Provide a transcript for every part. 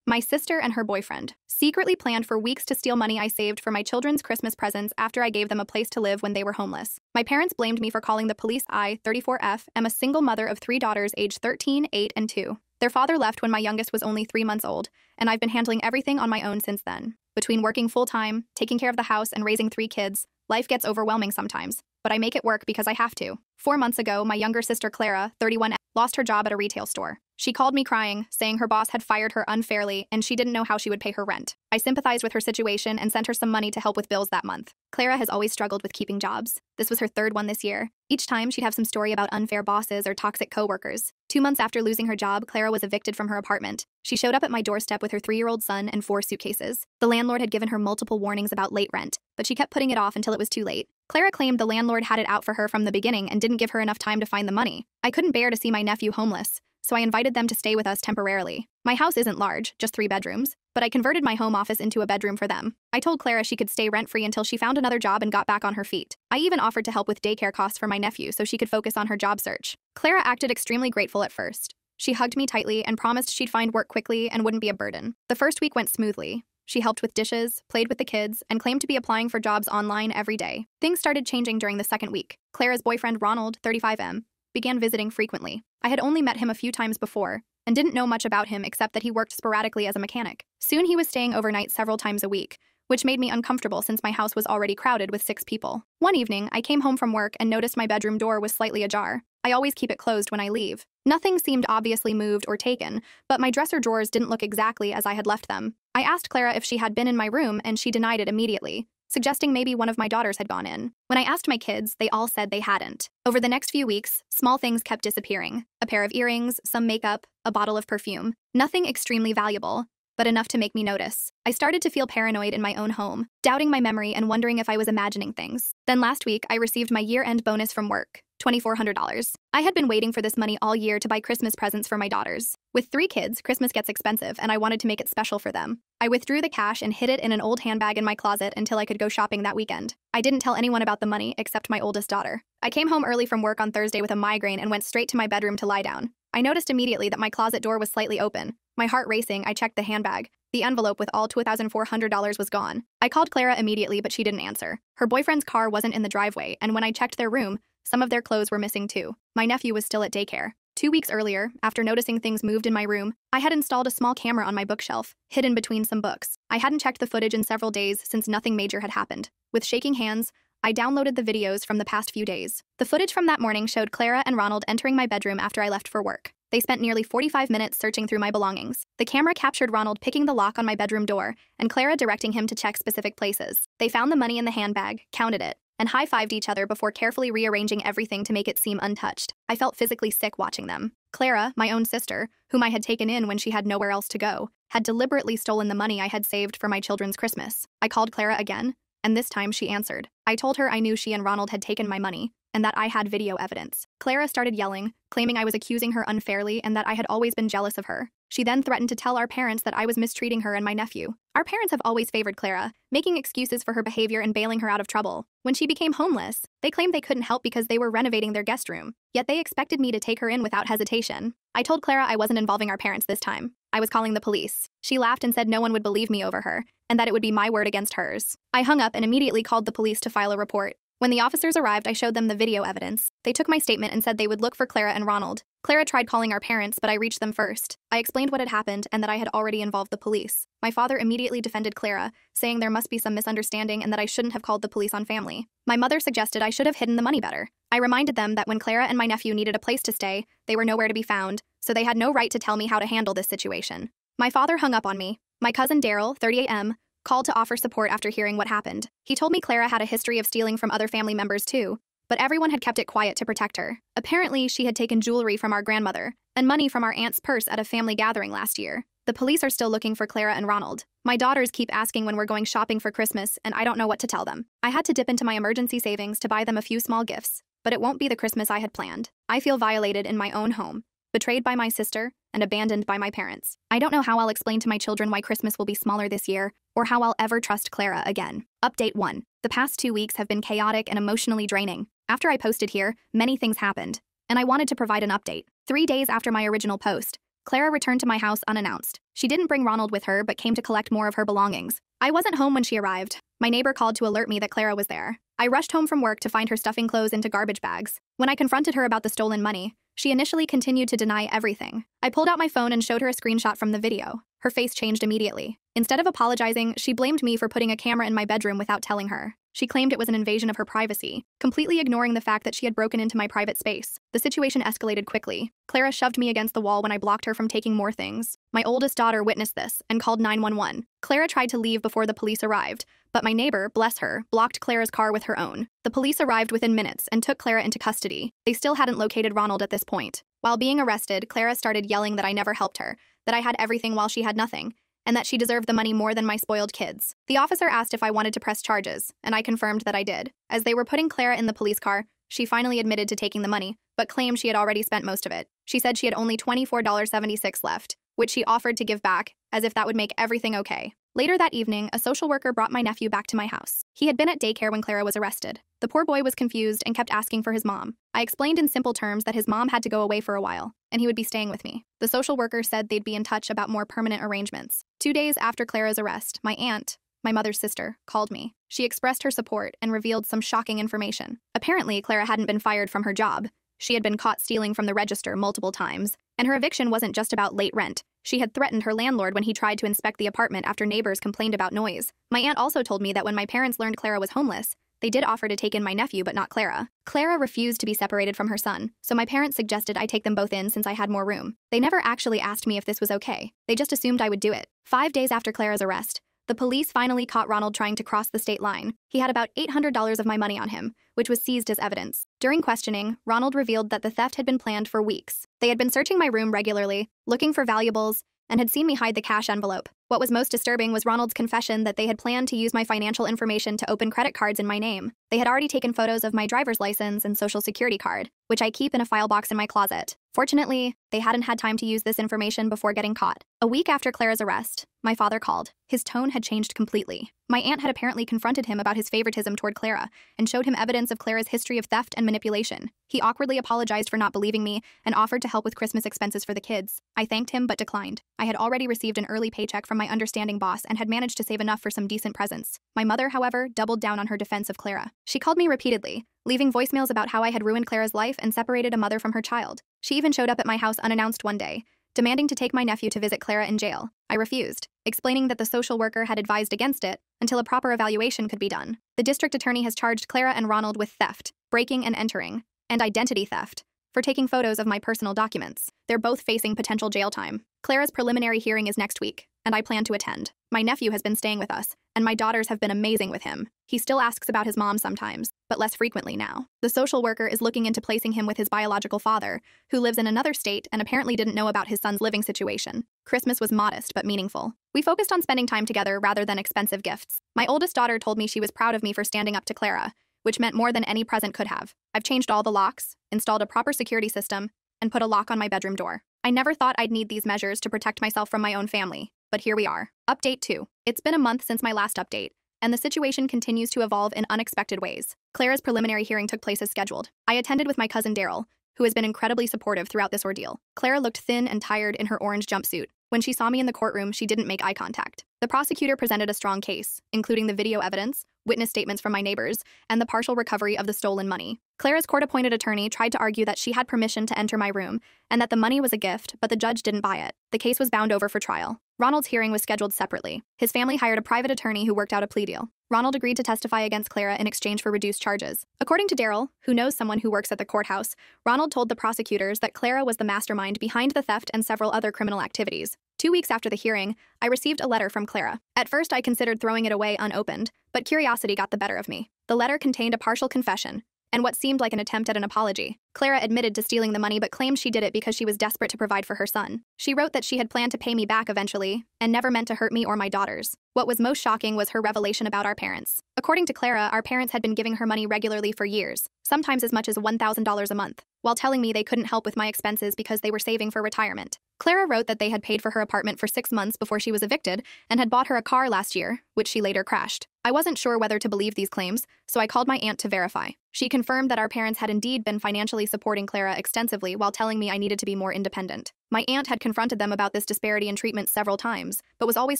My sister and her boyfriend secretly planned for weeks to steal money I saved for my children's Christmas presents after I gave them a place to live when they were homeless. My parents blamed me for calling the police. I, 34F, am a single mother of 3 daughters aged 13, 8, and 2. Their father left when my youngest was only 3 months old, and I've been handling everything on my own since then. Between working full-time, taking care of the house, and raising 3 kids, life gets overwhelming sometimes, but I make it work because I have to. 4 months ago, my younger sister Clara, 31, lost her job at a retail store. She called me crying, saying her boss had fired her unfairly and she didn't know how she would pay her rent. I sympathized with her situation and sent her some money to help with bills that month. Clara has always struggled with keeping jobs. This was her 3rd one this year. Each time, she'd have some story about unfair bosses or toxic coworkers. 2 months after losing her job, Clara was evicted from her apartment. She showed up at my doorstep with her 3-year-old son and 4 suitcases. The landlord had given her multiple warnings about late rent, but she kept putting it off until it was too late. Clara claimed the landlord had it out for her from the beginning and didn't give her enough time to find the money. I couldn't bear to see my nephew homeless, so I invited them to stay with us temporarily. My house isn't large, just 3 bedrooms, but I converted my home office into a bedroom for them. I told Clara she could stay rent-free until she found another job and got back on her feet. I even offered to help with daycare costs for my nephew so she could focus on her job search. Clara acted extremely grateful at first. She hugged me tightly and promised she'd find work quickly and wouldn't be a burden. The first week went smoothly. She helped with dishes, played with the kids, and claimed to be applying for jobs online every day. Things started changing during the 2nd week. Clara's boyfriend, Ronald, 35M, began visiting frequently. I had only met him a few times before, and didn't know much about him except that he worked sporadically as a mechanic. Soon he was staying overnight several times a week, which made me uncomfortable since my house was already crowded with 6 people. One evening, I came home from work and noticed my bedroom door was slightly ajar. I always keep it closed when I leave. Nothing seemed obviously moved or taken, but my dresser drawers didn't look exactly as I had left them. I asked Clara if she had been in my room, and she denied it immediately, suggesting maybe one of my daughters had gone in. When I asked my kids, they all said they hadn't. Over the next few weeks, small things kept disappearing. A pair of earrings, some makeup, a bottle of perfume. Nothing extremely valuable, but enough to make me notice. I started to feel paranoid in my own home, doubting my memory and wondering if I was imagining things. Then last week, I received my year-end bonus from work, $2,400. I had been waiting for this money all year to buy Christmas presents for my daughters. With 3 kids, Christmas gets expensive, and I wanted to make it special for them. I withdrew the cash and hid it in an old handbag in my closet until I could go shopping that weekend. I didn't tell anyone about the money except my oldest daughter. I came home early from work on Thursday with a migraine and went straight to my bedroom to lie down. I noticed immediately that my closet door was slightly open. My heart racing, I checked the handbag. The envelope with all $2,400 was gone. I called Clara immediately, but she didn't answer. Her boyfriend's car wasn't in the driveway, and when I checked their room, some of their clothes were missing too. My nephew was still at daycare. 2 weeks earlier, after noticing things moved in my room, I had installed a small camera on my bookshelf, hidden between some books. I hadn't checked the footage in several days since nothing major had happened. With shaking hands, I downloaded the videos from the past few days. The footage from that morning showed Clara and Ronald entering my bedroom after I left for work. They spent nearly 45 minutes searching through my belongings. The camera captured Ronald picking the lock on my bedroom door, and Clara directing him to check specific places. They found the money in the handbag, counted it, and high-fived each other before carefully rearranging everything to make it seem untouched. I felt physically sick watching them. Clara, my own sister, whom I had taken in when she had nowhere else to go, had deliberately stolen the money I had saved for my children's Christmas. I called Clara again, and this time she answered. I told her I knew she and Ronald had taken my money, and that I had video evidence. Clara started yelling, claiming I was accusing her unfairly and that I had always been jealous of her. She then threatened to tell our parents that I was mistreating her and my nephew. Our parents have always favored Clara, making excuses for her behavior and bailing her out of trouble. When she became homeless, they claimed they couldn't help because they were renovating their guest room, yet they expected me to take her in without hesitation. I told Clara I wasn't involving our parents this time. I was calling the police. She laughed and said no one would believe me over her, and that it would be my word against hers. I hung up and immediately called the police to file a report. When the officers arrived, I showed them the video evidence. They took my statement and said they would look for Clara and Ronald. Clara tried calling our parents, but I reached them first. I explained what had happened and that I had already involved the police. My father immediately defended Clara, saying there must be some misunderstanding and that I shouldn't have called the police on family. My mother suggested I should have hidden the money better. I reminded them that when Clara and my nephew needed a place to stay, they were nowhere to be found, so they had no right to tell me how to handle this situation. My father hung up on me. My cousin Daryl, 38M, called to offer support after hearing what happened. He told me Clara had a history of stealing from other family members too, but everyone had kept it quiet to protect her. Apparently, she had taken jewelry from our grandmother and money from our aunt's purse at a family gathering last year. The police are still looking for Clara and Ronald. My daughters keep asking when we're going shopping for Christmas, and I don't know what to tell them. I had to dip into my emergency savings to buy them a few small gifts, but it won't be the Christmas I had planned. I feel violated in my own home, betrayed by my sister, and abandoned by my parents. I don't know how I'll explain to my children why Christmas will be smaller this year, or how I'll ever trust Clara again. Update 1. The past 2 weeks have been chaotic and emotionally draining. After I posted here, many things happened, and I wanted to provide an update. 3 days after my original post, Clara returned to my house unannounced. She didn't bring Ronald with her, but came to collect more of her belongings. I wasn't home when she arrived. My neighbor called to alert me that Clara was there. I rushed home from work to find her stuffing clothes into garbage bags. When I confronted her about the stolen money, she initially continued to deny everything. I pulled out my phone and showed her a screenshot from the video. Her face changed immediately. Instead of apologizing, she blamed me for putting a camera in my bedroom without telling her. She claimed it was an invasion of her privacy, completely ignoring the fact that she had broken into my private space. The situation escalated quickly. Clara shoved me against the wall when I blocked her from taking more things. My oldest daughter witnessed this and called 911. Clara tried to leave before the police arrived, but my neighbor, bless her, blocked Clara's car with her own. The police arrived within minutes and took Clara into custody. They still hadn't located Ronald at this point. While being arrested, Clara started yelling that I never helped her, that I had everything while she had nothing, and that she deserved the money more than my spoiled kids. The officer asked if I wanted to press charges, and I confirmed that I did. As they were putting Clara in the police car, she finally admitted to taking the money, but claimed she had already spent most of it. She said she had only $24.76 left, which she offered to give back, as if that would make everything okay. Later that evening, a social worker brought my nephew back to my house. He had been at daycare when Clara was arrested. The poor boy was confused and kept asking for his mom. I explained in simple terms that his mom had to go away for a while, and he would be staying with me. The social worker said they'd be in touch about more permanent arrangements. 2 days after Clara's arrest, my aunt, my mother's sister, called me. She expressed her support and revealed some shocking information. Apparently, Clara hadn't been fired from her job. She had been caught stealing from the register multiple times, and her eviction wasn't just about late rent. She had threatened her landlord when he tried to inspect the apartment after neighbors complained about noise. My aunt also told me that when my parents learned Clara was homeless, they did offer to take in my nephew but not Clara. Clara refused to be separated from her son, so my parents suggested I take them both in since I had more room. They never actually asked me if this was okay. They just assumed I would do it. 5 days after Clara's arrest, the police finally caught Ronald trying to cross the state line. He had about $800 of my money on him, which was seized as evidence. During questioning, Ronald revealed that the theft had been planned for weeks. They had been searching my room regularly, looking for valuables, and had seen me hide the cash envelope. What was most disturbing was Ronald's confession that they had planned to use my financial information to open credit cards in my name. They had already taken photos of my driver's license and social security card, which I keep in a file box in my closet. Fortunately, they hadn't had time to use this information before getting caught. A week after Clara's arrest, my father called. His tone had changed completely. My aunt had apparently confronted him about his favoritism toward Clara and showed him evidence of Clara's history of theft and manipulation. He awkwardly apologized for not believing me and offered to help with Christmas expenses for the kids. I thanked him but declined. I had already received an early paycheck from my understanding boss and had managed to save enough for some decent presents. My mother, however, doubled down on her defense of Clara. She called me repeatedly, leaving voicemails about how I had ruined Clara's life and separated a mother from her child. She even showed up at my house unannounced one day, demanding to take my nephew to visit Clara in jail. I refused, explaining that the social worker had advised against it until a proper evaluation could be done. The district attorney has charged Clara and Ronald with theft, breaking and entering, and identity theft for taking photos of my personal documents. They're both facing potential jail time. Clara's preliminary hearing is next week, and I plan to attend. My nephew has been staying with us, and my daughters have been amazing with him. He still asks about his mom sometimes, but less frequently now. The social worker is looking into placing him with his biological father, who lives in another state and apparently didn't know about his son's living situation. Christmas was modest but meaningful. We focused on spending time together rather than expensive gifts. My oldest daughter told me she was proud of me for standing up to Clara, which meant more than any present could have. I've changed all the locks, installed a proper security system, and put a lock on my bedroom door. I never thought I'd need these measures to protect myself from my own family, but here we are. Update 2. It's been a month since my last update, and the situation continues to evolve in unexpected ways. Clara's preliminary hearing took place as scheduled. I attended with my cousin Daryl, who has been incredibly supportive throughout this ordeal. Clara looked thin and tired in her orange jumpsuit. When she saw me in the courtroom, she didn't make eye contact. The prosecutor presented a strong case, including the video evidence, witness statements from my neighbors, and the partial recovery of the stolen money. Clara's court-appointed attorney tried to argue that she had permission to enter my room and that the money was a gift, but the judge didn't buy it. The case was bound over for trial. Ronald's hearing was scheduled separately. His family hired a private attorney who worked out a plea deal. Ronald agreed to testify against Clara in exchange for reduced charges. According to Daryl, who knows someone who works at the courthouse, Ronald told the prosecutors that Clara was the mastermind behind the theft and several other criminal activities. 2 weeks after the hearing, I received a letter from Clara. At first, I considered throwing it away unopened, but curiosity got the better of me. The letter contained a partial confession and what seemed like an attempt at an apology. Clara admitted to stealing the money but claimed she did it because she was desperate to provide for her son. She wrote that she had planned to pay me back eventually and never meant to hurt me or my daughters. What was most shocking was her revelation about our parents. According to Clara, our parents had been giving her money regularly for years, sometimes as much as $1,000 a month, while telling me they couldn't help with my expenses because they were saving for retirement. Clara wrote that they had paid for her apartment for 6 months before she was evicted and had bought her a car last year, which she later crashed. I wasn't sure whether to believe these claims, so I called my aunt to verify. She confirmed that our parents had indeed been financially supporting Clara extensively while telling me I needed to be more independent. My aunt had confronted them about this disparity in treatment several times, but was always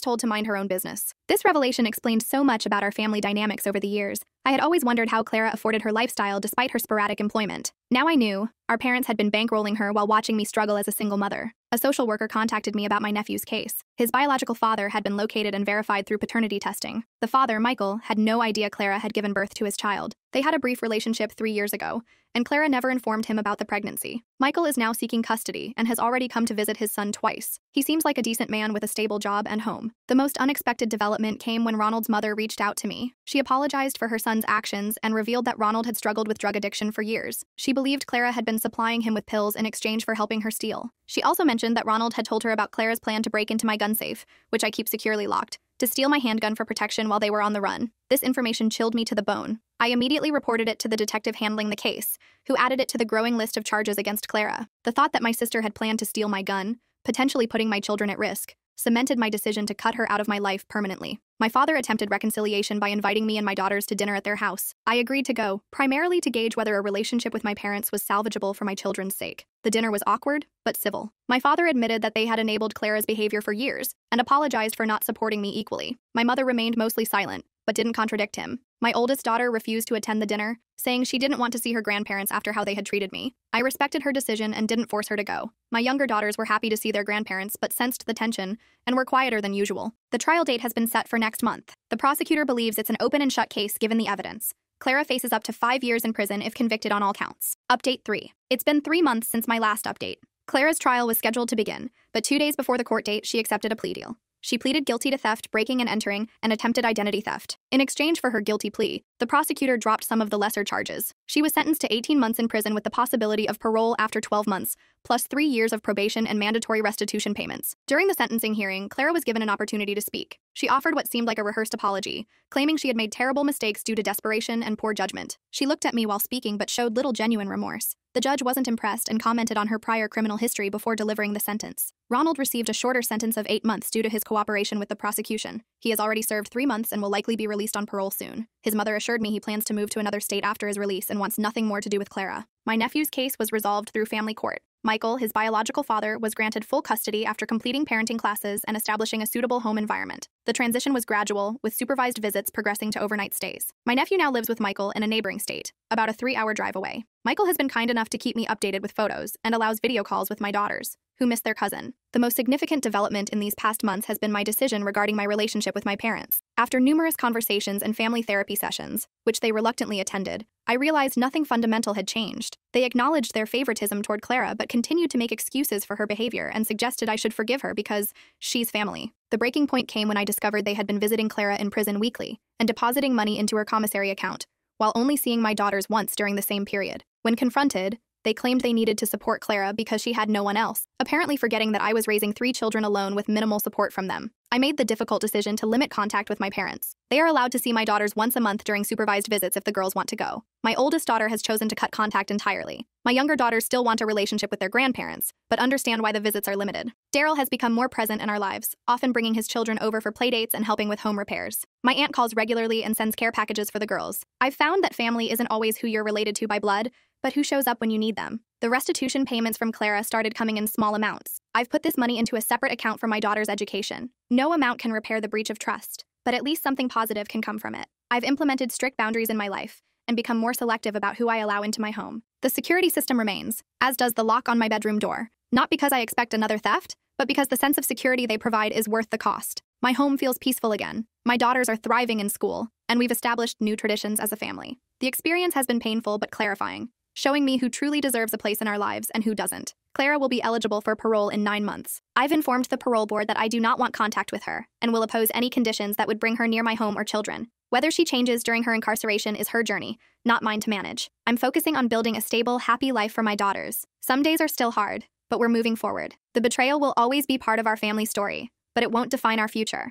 told to mind her own business. This revelation explained so much about our family dynamics over the years. I had always wondered how Clara afforded her lifestyle despite her sporadic employment. Now I knew. Our parents had been bankrolling her while watching me struggle as a single mother. A social worker contacted me about my nephew's case. His biological father had been located and verified through paternity testing. The father, Michael, had no idea Clara had given birth to his child. They had a brief relationship 3 years ago, and Clara never informed him about the pregnancy. Michael is now seeking custody and has already come to visit his son twice. He seems like a decent man with a stable job and home. The most unexpected development came when Ronald's mother reached out to me. She apologized for her son's actions and revealed that Ronald had struggled with drug addiction for years. She believed Clara had been supplying him with pills in exchange for helping her steal. She also mentioned that Ronald had told her about Clara's plan to break into my gun safe, which I keep securely locked, to steal my handgun for protection while they were on the run. This information chilled me to the bone. I immediately reported it to the detective handling the case, who added it to the growing list of charges against Clara. The thought that my sister had planned to steal my gun, potentially putting my children at risk, cemented my decision to cut her out of my life permanently. My father attempted reconciliation by inviting me and my daughters to dinner at their house. I agreed to go, primarily to gauge whether a relationship with my parents was salvageable for my children's sake. The dinner was awkward, but civil. My father admitted that they had enabled Clara's behavior for years and apologized for not supporting me equally. My mother remained mostly silent, but didn't contradict him. My oldest daughter refused to attend the dinner, saying she didn't want to see her grandparents after how they had treated me. I respected her decision and didn't force her to go. My younger daughters were happy to see their grandparents but sensed the tension and were quieter than usual. The trial date has been set for next month. The prosecutor believes it's an open and shut case given the evidence. Clara faces up to 5 years in prison if convicted on all counts. Update 3. It's been 3 months since my last update. Clara's trial was scheduled to begin, but 2 days before the court date, she accepted a plea deal. She pleaded guilty to theft, breaking and entering, and attempted identity theft. In exchange for her guilty plea, the prosecutor dropped some of the lesser charges. She was sentenced to 18 months in prison with the possibility of parole after 12 months, plus 3 years of probation and mandatory restitution payments. During the sentencing hearing, Clara was given an opportunity to speak. She offered what seemed like a rehearsed apology, claiming she had made terrible mistakes due to desperation and poor judgment. She looked at me while speaking but showed little genuine remorse. The judge wasn't impressed and commented on her prior criminal history before delivering the sentence. Ronald received a shorter sentence of 8 months due to his cooperation with the prosecution. He has already served 3 months and will likely be released on parole soon. His mother assured me he plans to move to another state after his release and wants nothing more to do with Clara. My nephew's case was resolved through family court. Michael, his biological father, was granted full custody after completing parenting classes and establishing a suitable home environment. The transition was gradual, with supervised visits progressing to overnight stays. My nephew now lives with Michael in a neighboring state, about a 3-hour drive away. Michael has been kind enough to keep me updated with photos and allows video calls with my daughters, who miss their cousin. The most significant development in these past months has been my decision regarding my relationship with my parents. After numerous conversations and family therapy sessions, which they reluctantly attended, I realized nothing fundamental had changed. They acknowledged their favoritism toward Clara but continued to make excuses for her behavior and suggested I should forgive her because she's family. The breaking point came when I discovered they had been visiting Clara in prison weekly and depositing money into her commissary account, while only seeing my daughters once during the same period. When confronted, they claimed they needed to support Clara because she had no one else, apparently forgetting that I was raising 3 children alone with minimal support from them. I made the difficult decision to limit contact with my parents. They are allowed to see my daughters once a month during supervised visits if the girls want to go. My oldest daughter has chosen to cut contact entirely. My younger daughters still want a relationship with their grandparents, but understand why the visits are limited. Daryl has become more present in our lives, often bringing his children over for playdates and helping with home repairs. My aunt calls regularly and sends care packages for the girls. I've found that family isn't always who you're related to by blood, but who shows up when you need them. The restitution payments from Clara started coming in small amounts. I've put this money into a separate account for my daughter's education. No amount can repair the breach of trust, but at least something positive can come from it. I've implemented strict boundaries in my life and become more selective about who I allow into my home. The security system remains, as does the lock on my bedroom door. Not because I expect another theft, but because the sense of security they provide is worth the cost. My home feels peaceful again. My daughters are thriving in school, and we've established new traditions as a family. The experience has been painful but clarifying, showing me who truly deserves a place in our lives and who doesn't. Clara will be eligible for parole in 9 months. I've informed the parole board that I do not want contact with her and will oppose any conditions that would bring her near my home or children. Whether she changes during her incarceration is her journey, not mine to manage. I'm focusing on building a stable, happy life for my daughters. Some days are still hard, but we're moving forward. The betrayal will always be part of our family story, but it won't define our future.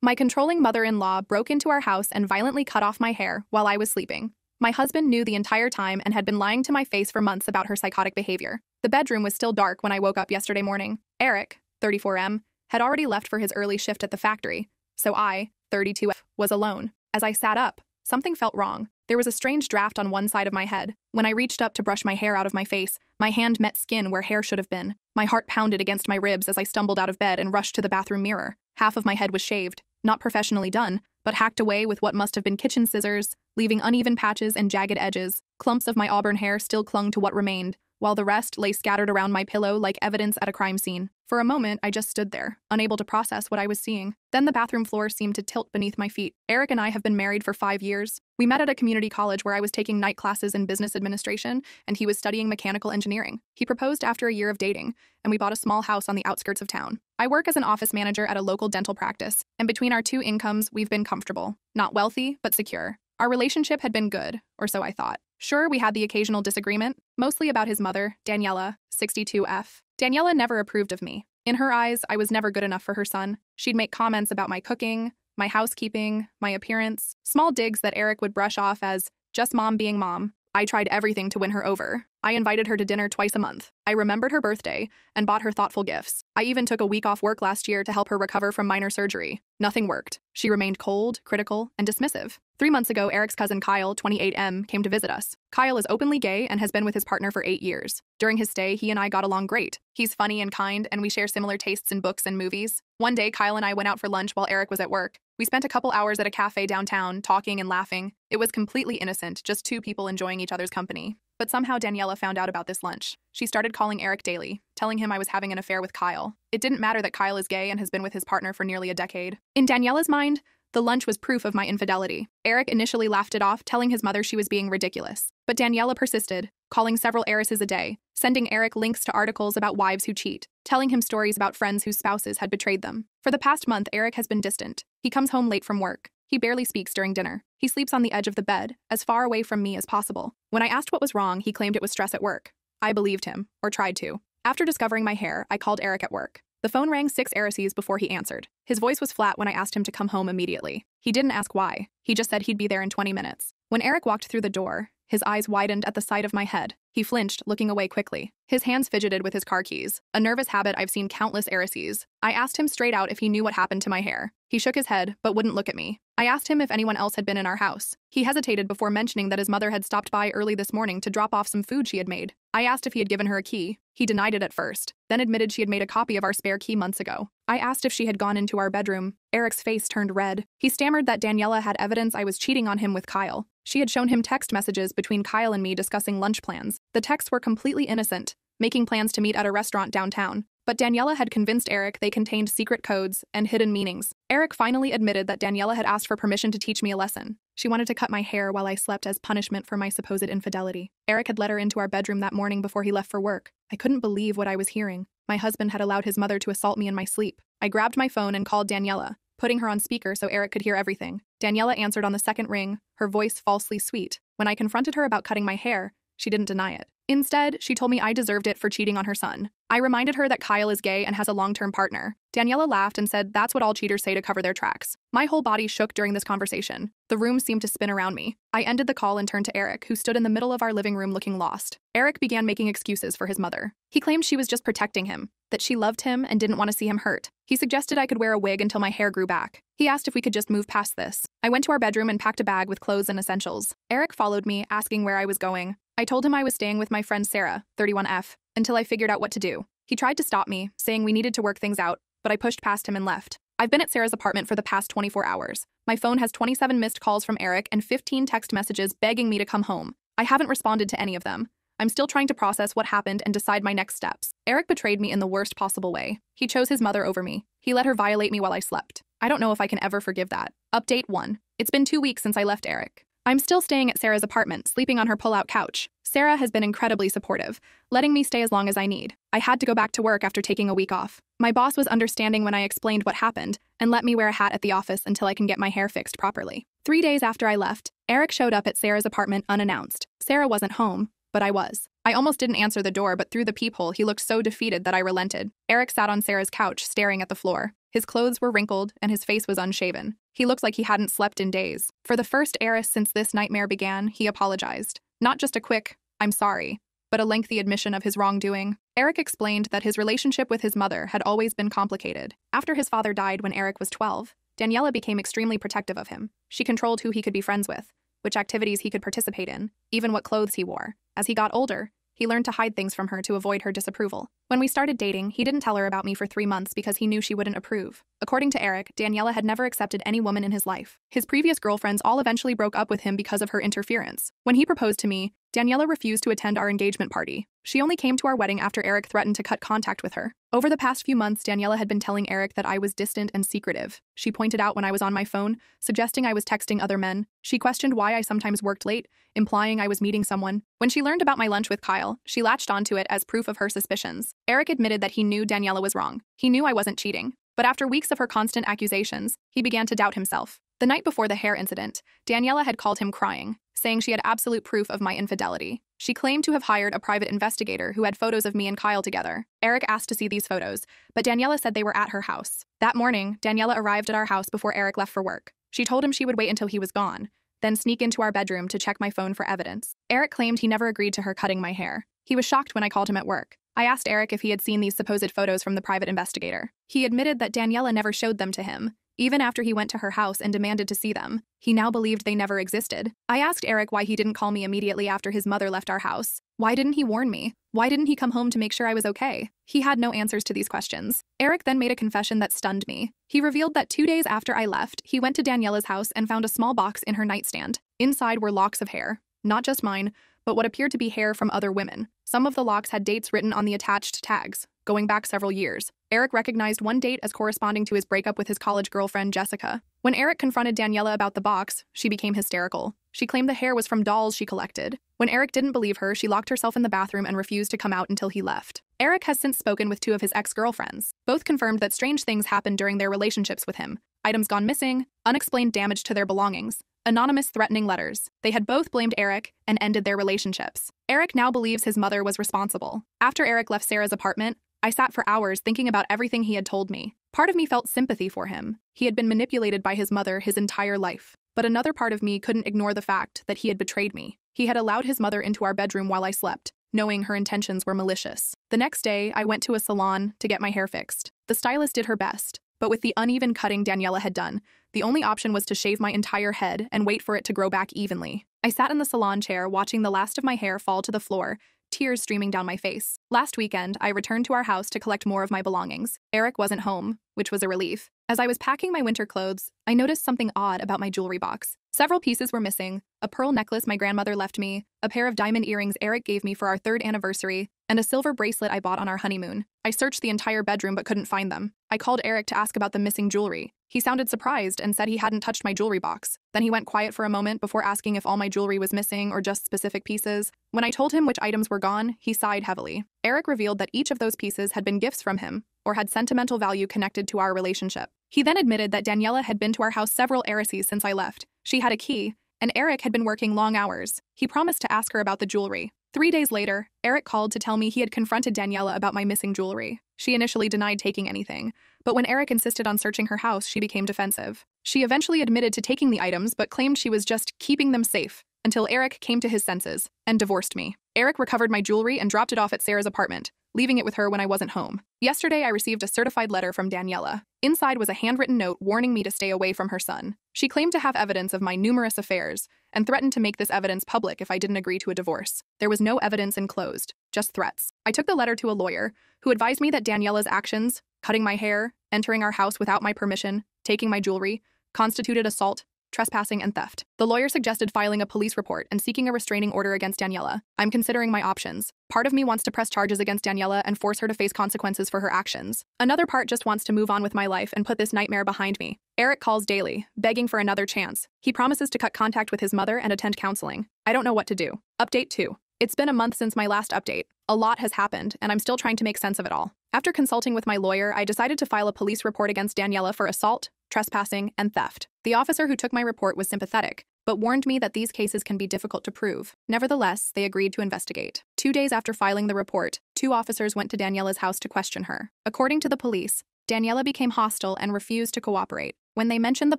My controlling mother-in-law broke into our house and violently cut off my hair while I was sleeping. My husband knew the entire time and had been lying to my face for months about her psychotic behavior. The bedroom was still dark when I woke up yesterday morning. Eric, 34M, had already left for his early shift at the factory, so I, 32F, was alone. As I sat up, something felt wrong. There was a strange draft on one side of my head. When I reached up to brush my hair out of my face, my hand met skin where hair should have been. My heart pounded against my ribs as I stumbled out of bed and rushed to the bathroom mirror. Half of my head was shaved, not professionally done, but hacked away with what must have been kitchen scissors, leaving uneven patches and jagged edges. Clumps of my auburn hair still clung to what remained, while the rest lay scattered around my pillow like evidence at a crime scene. For a moment, I just stood there, unable to process what I was seeing. Then the bathroom floor seemed to tilt beneath my feet. Eric and I have been married for 5 years. We met at a community college where I was taking night classes in business administration, and he was studying mechanical engineering. He proposed after a year of dating, and we bought a small house on the outskirts of town. I work as an office manager at a local dental practice, and between our two incomes, we've been comfortable. Not wealthy, but secure. Our relationship had been good, or so I thought. Sure, we had the occasional disagreement, mostly about his mother, Daniela, 62F. Daniela never approved of me. In her eyes, I was never good enough for her son. She'd make comments about my cooking, my housekeeping, my appearance, small digs that Eric would brush off as just mom being mom. I tried everything to win her over. I invited her to dinner twice a month. I remembered her birthday and bought her thoughtful gifts. I even took a week off work last year to help her recover from minor surgery. Nothing worked. She remained cold, critical, and dismissive. 3 months ago, Eric's cousin Kyle, 28M, came to visit us. Kyle is openly gay and has been with his partner for 8 years. During his stay, he and I got along great. He's funny and kind, and we share similar tastes in books and movies. One day, Kyle and I went out for lunch while Eric was at work. We spent a couple hours at a cafe downtown, talking and laughing. It was completely innocent, just two people enjoying each other's company. But somehow Daniela found out about this lunch. She started calling Eric daily, telling him I was having an affair with Kyle. It didn't matter that Kyle is gay and has been with his partner for nearly a decade. In Daniela's mind, the lunch was proof of my infidelity. Eric initially laughed it off, telling his mother she was being ridiculous. But Daniela persisted, calling several heiresses a day, sending Eric links to articles about wives who cheat, telling him stories about friends whose spouses had betrayed them. For the past month, Eric has been distant. He comes home late from work. He barely speaks during dinner. He sleeps on the edge of the bed, as far away from me as possible. When I asked what was wrong, he claimed it was stress at work. I believed him, or tried to. After discovering my hair, I called Eric at work. The phone rang 6 heiresses before he answered. His voice was flat when I asked him to come home immediately. He didn't ask why. He just said he'd be there in 20 minutes. When Eric walked through the door, his eyes widened at the sight of my head. He flinched, looking away quickly. His hands fidgeted with his car keys, a nervous habit I've seen countless heiresses. I asked him straight out if he knew what happened to my hair. He shook his head, but wouldn't look at me. I asked him if anyone else had been in our house. He hesitated before mentioning that his mother had stopped by early this morning to drop off some food she had made. I asked if he had given her a key. He denied it at first, then admitted she had made a copy of our spare key months ago. I asked if she had gone into our bedroom. Eric's face turned red. He stammered that Daniela had evidence I was cheating on him with Kyle. She had shown him text messages between Kyle and me discussing lunch plans. The texts were completely innocent, making plans to meet at a restaurant downtown. But Daniela had convinced Eric they contained secret codes and hidden meanings. Eric finally admitted that Daniela had asked for permission to teach me a lesson. She wanted to cut my hair while I slept as punishment for my supposed infidelity. Eric had let her into our bedroom that morning before he left for work. I couldn't believe what I was hearing. My husband had allowed his mother to assault me in my sleep. I grabbed my phone and called Daniela, putting her on speaker so Eric could hear everything. Daniela answered on the second ring, her voice falsely sweet. When I confronted her about cutting my hair, she didn't deny it. Instead, she told me I deserved it for cheating on her son. I reminded her that Kyle is gay and has a long-term partner. Daniela laughed and said that's what all cheaters say to cover their tracks. My whole body shook during this conversation. The room seemed to spin around me. I ended the call and turned to Eric, who stood in the middle of our living room looking lost. Eric began making excuses for his mother. He claimed she was just protecting him, that she loved him and didn't want to see him hurt. He suggested I could wear a wig until my hair grew back. He asked if we could just move past this. I went to our bedroom and packed a bag with clothes and essentials. Eric followed me, asking where I was going. I told him I was staying with my friend Sarah, 31F, until I figured out what to do. He tried to stop me, saying we needed to work things out, but I pushed past him and left. I've been at Sarah's apartment for the past 24 hours. My phone has 27 missed calls from Eric and 15 text messages begging me to come home. I haven't responded to any of them. I'm still trying to process what happened and decide my next steps. Eric betrayed me in the worst possible way. He chose his mother over me. He let her violate me while I slept. I don't know if I can ever forgive that. Update 1. It's been 2 weeks since I left Eric. I'm still staying at Sarah's apartment, sleeping on her pull-out couch. Sarah has been incredibly supportive, letting me stay as long as I need. I had to go back to work after taking a week off. My boss was understanding when I explained what happened and let me wear a hat at the office until I can get my hair fixed properly. 3 days after I left, Eric showed up at Sarah's apartment unannounced. Sarah wasn't home, but I was. I almost didn't answer the door, but through the peephole, he looked so defeated that I relented. Eric sat on Sarah's couch, staring at the floor. His clothes were wrinkled, and his face was unshaven. He looked like he hadn't slept in days. For the first heiress since this nightmare began, he apologized. Not just a quick, "I'm sorry," but a lengthy admission of his wrongdoing. Eric explained that his relationship with his mother had always been complicated. After his father died when Eric was 12, Daniela became extremely protective of him. She controlled who he could be friends with which activities he could participate in, even what clothes he wore. As he got older, he learned to hide things from her to avoid her disapproval. When we started dating, he didn't tell her about me for 3 months because he knew she wouldn't approve. According to Eric, Daniela had never accepted any woman in his life. His previous girlfriends all eventually broke up with him because of her interference. When he proposed to me, Daniela refused to attend our engagement party. She only came to our wedding after Eric threatened to cut contact with her. Over the past few months, Daniela had been telling Eric that I was distant and secretive. She pointed out when I was on my phone, suggesting I was texting other men. She questioned why I sometimes worked late, implying I was meeting someone. When she learned about my lunch with Kyle, she latched onto it as proof of her suspicions. Eric admitted that he knew Daniela was wrong. He knew I wasn't cheating. But after weeks of her constant accusations, he began to doubt himself. The night before the hair incident, Daniela had called him crying, saying she had absolute proof of my infidelity. She claimed to have hired a private investigator who had photos of me and Kyle together. Eric asked to see these photos, but Daniela said they were at her house. That morning, Daniela arrived at our house before Eric left for work. She told him she would wait until he was gone, then sneak into our bedroom to check my phone for evidence. Eric claimed he never agreed to her cutting my hair. He was shocked when I called him at work. I asked Eric if he had seen these supposed photos from the private investigator. He admitted that Daniela never showed them to him, even after he went to her house and demanded to see them. He now believed they never existed. I asked Eric why he didn't call me immediately after his mother left our house. Why didn't he warn me? Why didn't he come home to make sure I was okay? He had no answers to these questions. Eric then made a confession that stunned me. He revealed that 2 days after I left, he went to Daniela's house and found a small box in her nightstand. Inside were locks of hair, not just mine, but what appeared to be hair from other women. Some of the locks had dates written on the attached tags, going back several years. Eric recognized one date as corresponding to his breakup with his college girlfriend, Jessica. When Eric confronted Daniela about the box, she became hysterical. She claimed the hair was from dolls she collected. When Eric didn't believe her, she locked herself in the bathroom and refused to come out until he left. Eric has since spoken with 2 of his ex-girlfriends. Both confirmed that strange things happened during their relationships with him. Items gone missing, unexplained damage to their belongings, anonymous threatening letters. They had both blamed Eric and ended their relationships. Eric now believes his mother was responsible. After Eric left Sarah's apartment, I sat for hours thinking about everything he had told me. Part of me felt sympathy for him. He had been manipulated by his mother his entire life. But another part of me couldn't ignore the fact that he had betrayed me. He had allowed his mother into our bedroom while I slept, knowing her intentions were malicious. The next day, I went to a salon to get my hair fixed. The stylist did her best, but with the uneven cutting Daniela had done, the only option was to shave my entire head and wait for it to grow back evenly. I sat in the salon chair watching the last of my hair fall to the floor, tears streaming down my face. Last weekend, I returned to our house to collect more of my belongings. Eric wasn't home, which was a relief. As I was packing my winter clothes, I noticed something odd about my jewelry box. Several pieces were missing: a pearl necklace my grandmother left me, a pair of diamond earrings Eric gave me for our 3rd anniversary, and a silver bracelet I bought on our honeymoon. I searched the entire bedroom but couldn't find them. I called Eric to ask about the missing jewelry. He sounded surprised and said he hadn't touched my jewelry box. Then he went quiet for a moment before asking if all my jewelry was missing or just specific pieces. When I told him which items were gone, he sighed heavily. Eric revealed that each of those pieces had been gifts from him or had sentimental value connected to our relationship. He then admitted that Daniela had been to our house several heresies since I left. She had a key, and Eric had been working long hours. He promised to ask her about the jewelry. 3 days later, Eric called to tell me he had confronted Daniela about my missing jewelry. She initially denied taking anything, but when Eric insisted on searching her house, she became defensive. She eventually admitted to taking the items but claimed she was just keeping them safe until Eric came to his senses and divorced me. Eric recovered my jewelry and dropped it off at Sarah's apartment, leaving it with her when I wasn't home. Yesterday, I received a certified letter from Daniela. Inside was a handwritten note warning me to stay away from her son. She claimed to have evidence of my numerous affairs and threatened to make this evidence public if I didn't agree to a divorce. There was no evidence enclosed, just threats. I took the letter to a lawyer who advised me that Daniela's actions, cutting my hair, entering our house without my permission, taking my jewelry, constituted assault, trespassing, and theft. The lawyer suggested filing a police report and seeking a restraining order against Daniela. I'm considering my options. Part of me wants to press charges against Daniela and force her to face consequences for her actions. Another part just wants to move on with my life and put this nightmare behind me. Eric calls daily, begging for another chance. He promises to cut contact with his mother and attend counseling. I don't know what to do. Update 2. It's been a month since my last update. A lot has happened, and I'm still trying to make sense of it all. After consulting with my lawyer, I decided to file a police report against Daniela for assault, trespassing, and theft. The officer who took my report was sympathetic, but warned me that these cases can be difficult to prove. Nevertheless, they agreed to investigate. 2 days after filing the report, 2 officers went to Daniela's house to question her. According to the police, Daniela became hostile and refused to cooperate. When they mentioned the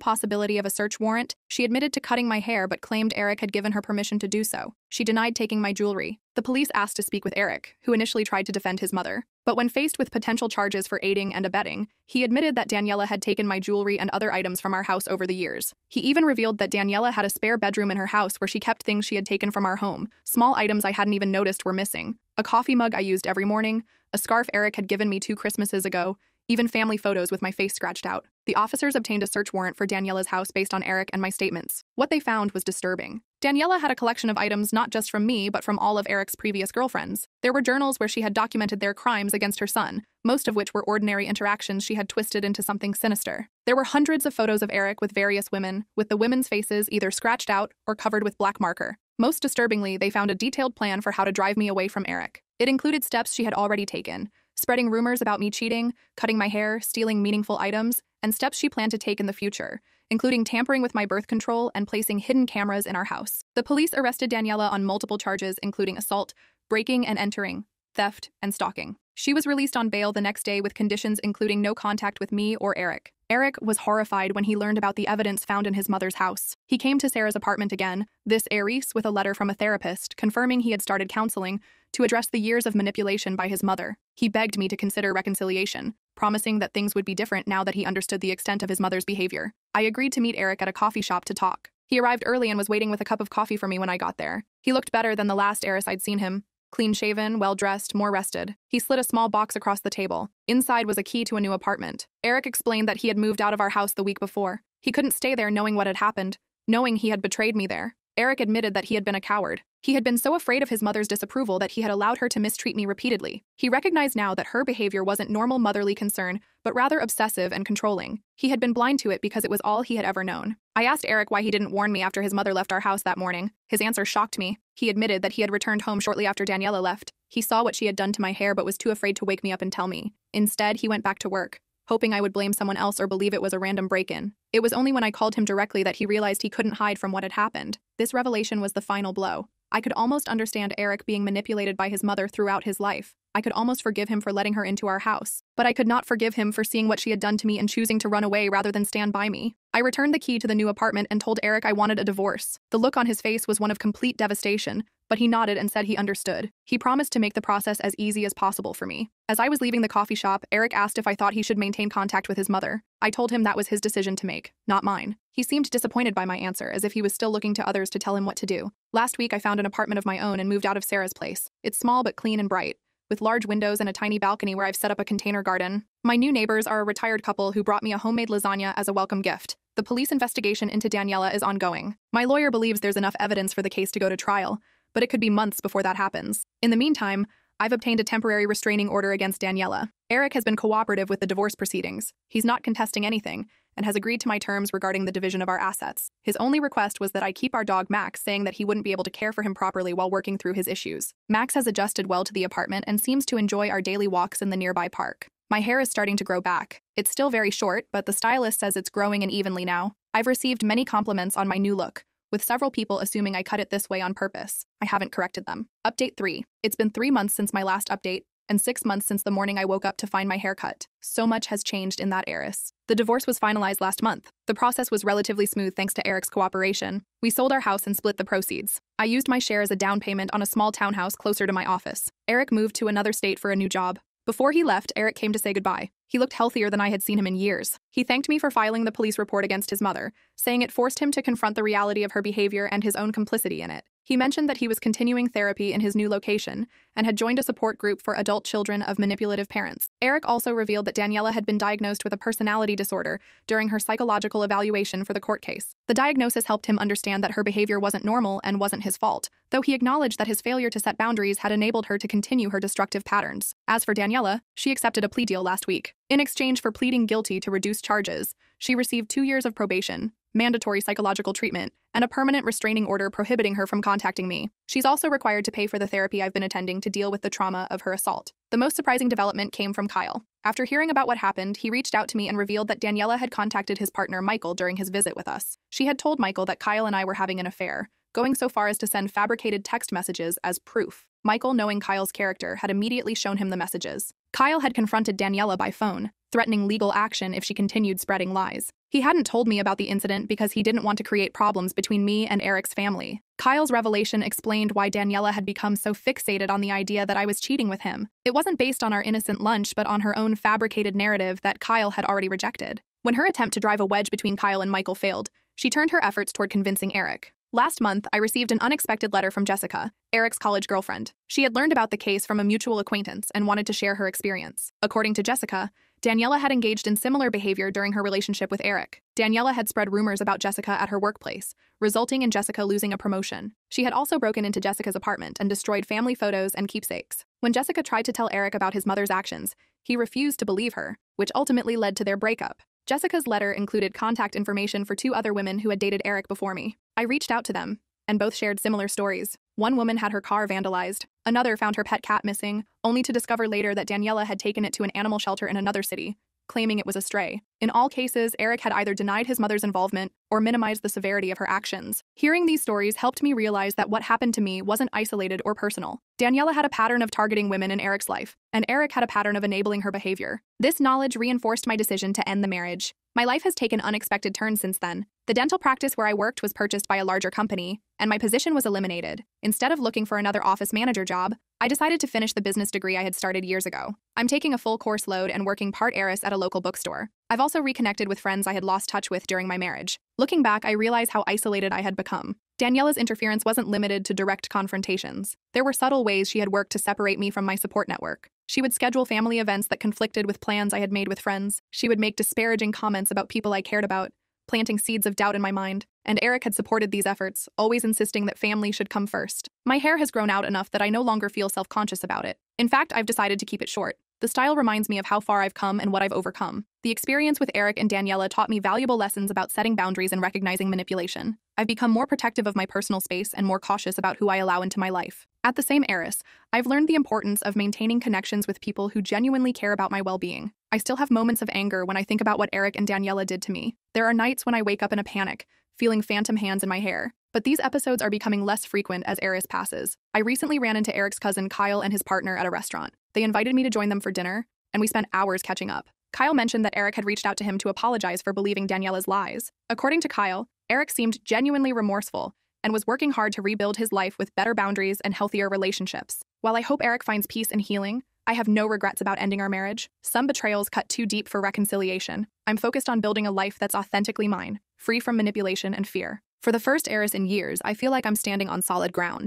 possibility of a search warrant, she admitted to cutting my hair but claimed Eric had given her permission to do so. She denied taking my jewelry. The police asked to speak with Eric, who initially tried to defend his mother. But when faced with potential charges for aiding and abetting, he admitted that Daniela had taken my jewelry and other items from our house over the years. He even revealed that Daniela had a spare bedroom in her house where she kept things she had taken from our home. Small items I hadn't even noticed were missing. A coffee mug I used every morning, a scarf Eric had given me 2 Christmases ago, even family photos with my face scratched out. The officers obtained a search warrant for Daniela's house based on Eric and my statements. What they found was disturbing. Daniela had a collection of items not just from me, but from all of Eric's previous girlfriends. There were journals where she had documented their crimes against her son, most of which were ordinary interactions she had twisted into something sinister. There were hundreds of photos of Eric with various women, with the women's faces either scratched out or covered with black marker. Most disturbingly, they found a detailed plan for how to drive me away from Eric. It included steps she had already taken: spreading rumors about me cheating, cutting my hair, stealing meaningful items, and steps she planned to take in the future, including tampering with my birth control and placing hidden cameras in our house. The police arrested Daniela on multiple charges, including assault, breaking and entering, theft, and stalking. She was released on bail the next day with conditions including no contact with me or Eric. Eric was horrified when he learned about the evidence found in his mother's house. He came to Sarah's apartment again, this Aries with a letter from a therapist confirming he had started counseling to address the years of manipulation by his mother. He begged me to consider reconciliation, promising that things would be different now that he understood the extent of his mother's behavior. I agreed to meet Eric at a coffee shop to talk. He arrived early and was waiting with a cup of coffee for me when I got there. He looked better than the last Aries I'd seen him. Clean-shaven, well-dressed, more rested. He slid a small box across the table. Inside was a key to a new apartment. Eric explained that he had moved out of our house the week before. He couldn't stay there knowing what had happened, knowing he had betrayed me there. Eric admitted that he had been a coward. He had been so afraid of his mother's disapproval that he had allowed her to mistreat me repeatedly. He recognized now that her behavior wasn't normal motherly concern, but rather obsessive and controlling. He had been blind to it because it was all he had ever known. I asked Eric why he didn't warn me after his mother left our house that morning. His answer shocked me. He admitted that he had returned home shortly after Daniela left. He saw what she had done to my hair but was too afraid to wake me up and tell me. Instead, he went back to work, hoping I would blame someone else or believe it was a random break-in. It was only when I called him directly that he realized he couldn't hide from what had happened. This revelation was the final blow. I could almost understand Eric being manipulated by his mother throughout his life. I could almost forgive him for letting her into our house. But I could not forgive him for seeing what she had done to me and choosing to run away rather than stand by me. I returned the key to the new apartment and told Eric I wanted a divorce. The look on his face was one of complete devastation, but he nodded and said he understood. He promised to make the process as easy as possible for me. As I was leaving the coffee shop, Eric asked if I thought he should maintain contact with his mother. I told him that was his decision to make, not mine. He seemed disappointed by my answer, as if he was still looking to others to tell him what to do. Last week, I found an apartment of my own and moved out of Sarah's place. It's small but clean and bright, with large windows and a tiny balcony where I've set up a container garden. My new neighbors are a retired couple who brought me a homemade lasagna as a welcome gift. The police investigation into Daniela is ongoing. My lawyer believes there's enough evidence for the case to go to trial, but it could be months before that happens. In the meantime, I've obtained a temporary restraining order against Daniela. Eric has been cooperative with the divorce proceedings. He's not contesting anything and has agreed to my terms regarding the division of our assets. His only request was that I keep our dog Max, saying that he wouldn't be able to care for him properly while working through his issues. Max has adjusted well to the apartment and seems to enjoy our daily walks in the nearby park. My hair is starting to grow back. It's still very short, but the stylist says it's growing in evenly now. I've received many compliments on my new look, with several people assuming I cut it this way on purpose. I haven't corrected them. Update 3. It's been 3 months since my last update, and 6 months since the morning I woke up to find my hair cut. So much has changed in that Eris. The divorce was finalized last month. The process was relatively smooth thanks to Eric's cooperation. We sold our house and split the proceeds. I used my share as a down payment on a small townhouse closer to my office. Eric moved to another state for a new job. Before he left, Eric came to say goodbye. He looked healthier than I had seen him in years. He thanked me for filing the police report against his mother, saying it forced him to confront the reality of her behavior and his own complicity in it. He mentioned that he was continuing therapy in his new location and had joined a support group for adult children of manipulative parents. Eric also revealed that Daniela had been diagnosed with a personality disorder during her psychological evaluation for the court case. The diagnosis helped him understand that her behavior wasn't normal and wasn't his fault, though he acknowledged that his failure to set boundaries had enabled her to continue her destructive patterns. As for Daniela, she accepted a plea deal last week. In exchange for pleading guilty to reduced charges, she received 2 years of probation, mandatory psychological treatment, and a permanent restraining order prohibiting her from contacting me. She's also required to pay for the therapy I've been attending to deal with the trauma of her assault. The most surprising development came from Kyle. After hearing about what happened, he reached out to me and revealed that Daniela had contacted his partner Michael during his visit with us. She had told Michael that Kyle and I were having an affair, going so far as to send fabricated text messages as proof. Michael, knowing Kyle's character, had immediately shown him the messages. Kyle had confronted Daniela by phone, threatening legal action if she continued spreading lies. He hadn't told me about the incident because he didn't want to create problems between me and Eric's family. Kyle's revelation explained why Daniela had become so fixated on the idea that I was cheating with him. It wasn't based on our innocent lunch, but on her own fabricated narrative that Kyle had already rejected. When her attempt to drive a wedge between Kyle and Michael failed, she turned her efforts toward convincing Eric. Last month, I received an unexpected letter from Jessica, Eric's college girlfriend. She had learned about the case from a mutual acquaintance and wanted to share her experience. According to Jessica, Daniela had engaged in similar behavior during her relationship with Eric. Daniela had spread rumors about Jessica at her workplace, resulting in Jessica losing a promotion. She had also broken into Jessica's apartment and destroyed family photos and keepsakes. When Jessica tried to tell Eric about his mother's actions, he refused to believe her, which ultimately led to their breakup. Jessica's letter included contact information for 2 other women who had dated Eric before me. I reached out to them, and both shared similar stories. One woman had her car vandalized. Another found her pet cat missing, only to discover later that Daniela had taken it to an animal shelter in another city, claiming it was a stray. In all cases, Eric had either denied his mother's involvement or minimized the severity of her actions. Hearing these stories helped me realize that what happened to me wasn't isolated or personal. Daniela had a pattern of targeting women in Eric's life, and Eric had a pattern of enabling her behavior. This knowledge reinforced my decision to end the marriage. My life has taken unexpected turns since then. The dental practice where I worked was purchased by a larger company, and my position was eliminated. Instead of looking for another office manager job, I decided to finish the business degree I had started years ago. I'm taking a full course load and working part heiress at a local bookstore. I've also reconnected with friends I had lost touch with during my marriage. Looking back, I realize how isolated I had become. Daniela's interference wasn't limited to direct confrontations. There were subtle ways she had worked to separate me from my support network. She would schedule family events that conflicted with plans I had made with friends. She would make disparaging comments about people I cared about, planting seeds of doubt in my mind. And Eric had supported these efforts, always insisting that family should come first. My hair has grown out enough that I no longer feel self-conscious about it. In fact, I've decided to keep it short. The style reminds me of how far I've come and what I've overcome. The experience with Eric and Daniela taught me valuable lessons about setting boundaries and recognizing manipulation. I've become more protective of my personal space and more cautious about who I allow into my life. At the same heiress, I've learned the importance of maintaining connections with people who genuinely care about my well-being. I still have moments of anger when I think about what Eric and Daniela did to me. There are nights when I wake up in a panic, feeling phantom hands in my hair. But these episodes are becoming less frequent as heiress passes. I recently ran into Eric's cousin Kyle and his partner at a restaurant. They invited me to join them for dinner, and we spent hours catching up. Kyle mentioned that Eric had reached out to him to apologize for believing Daniela's lies. According to Kyle, Eric seemed genuinely remorseful and was working hard to rebuild his life with better boundaries and healthier relationships. While I hope Eric finds peace and healing, I have no regrets about ending our marriage. Some betrayals cut too deep for reconciliation. I'm focused on building a life that's authentically mine, free from manipulation and fear. For the first heiress in years, I feel like I'm standing on solid ground.